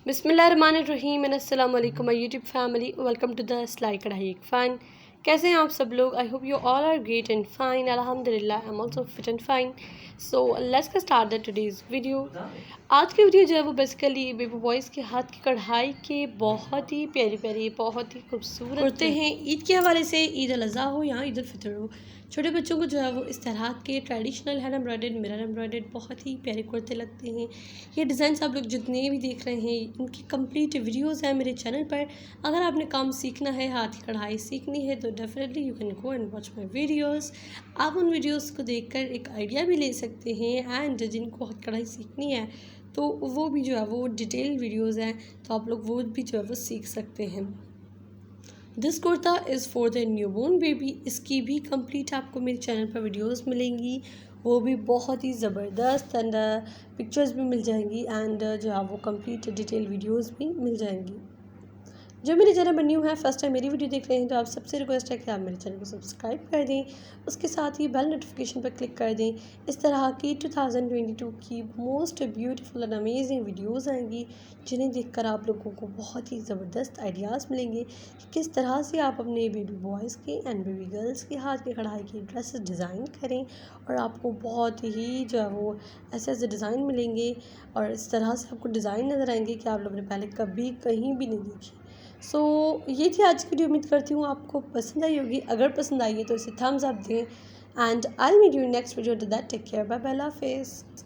बिस्मिल्लाहिर्रहमानिर्रहीम एंड अस्सलाम वालेकुम my YouTube family, welcome to the Silai Kadhai एक फ़ैन। कैसे हैं आप सब लोग? I hope you all are great and fine. अल्हम्दुलिल्लाह I am also fit and fine. So let's get start the today's video. आज की वीडियो जो है वो बेसिकली बेबी बॉयज़ के हाथ की कढ़ाई के बहुत ही प्यारी प्यारी, बहुत ही खूबसूरत कुर्ते हैं। ईद के हवाले से, ईद अल अज़हा हो या ईद उल फितर हो, छोटे बच्चों को जो है वो इस तरह के traditional hand embroidered, mirror embroidered बहुत ही प्यारे कुर्ते लगते हैं। ये डिज़ाइन आप लोग जितने भी देख रहे हैं, इनकी कंप्लीट वीडियोस हैं मेरे चैनल पर। अगर आपने काम सीखना है, हाथ की कढ़ाई सीखनी है, तो definitely you can go and watch my videos. आप उन वीडियोस को देखकर एक आइडिया भी ले सकते हैं, एंड जिनको हाथ कढ़ाई सीखनी है तो वो भी जो है वो डिटेल वीडियोस हैं, तो आप लोग वो भी जो है वो सीख सकते हैं। This kurta is for the newborn baby. इसकी भी कंप्लीट आपको मेरे चैनल पर वीडियोस मिलेंगी, वो भी बहुत ही ज़बरदस्त, एंड पिक्चर्स भी मिल जाएंगी, एंड जो है वो कंप्लीट डिटेल वीडियोस भी मिल जाएंगी। जो मेरे चैनल पर न्यू है, फर्स्ट टाइम मेरी वीडियो देख रहे हैं, तो आप सबसे रिक्वेस्ट है कि आप मेरे चैनल को सब्सक्राइब कर दें, उसके साथ ही बेल नोटिफिकेशन पर क्लिक कर दें। इस तरह की 2022 की most beautiful and amazing videos आएंगी, जिन्हें देखकर आप लोगों को बहुत ही ज़बरदस्त आइडियाज़ मिलेंगे कि किस तरह से आप अपने बेबी बॉयज़ के एंड बेबी गर्ल्स के हाथ की कढ़ाई की ड्रेसेस डिज़ाइन करें, और आपको बहुत ही जो है वो ऐसे ऐसे डिज़ाइन मिलेंगे और इस तरह से आपको डिज़ाइन नज़र आएंगे कि आप लोगों ने पहले कभी कहीं भी नहीं देखी। सो ये थी आज की वीडियो। उम्मीद करती हूँ आपको पसंद आई होगी। अगर पसंद आई है तो इसे थम्स अप दें, and I meet you next video. To that take care, bye bye, अल्लाह हाफिज़।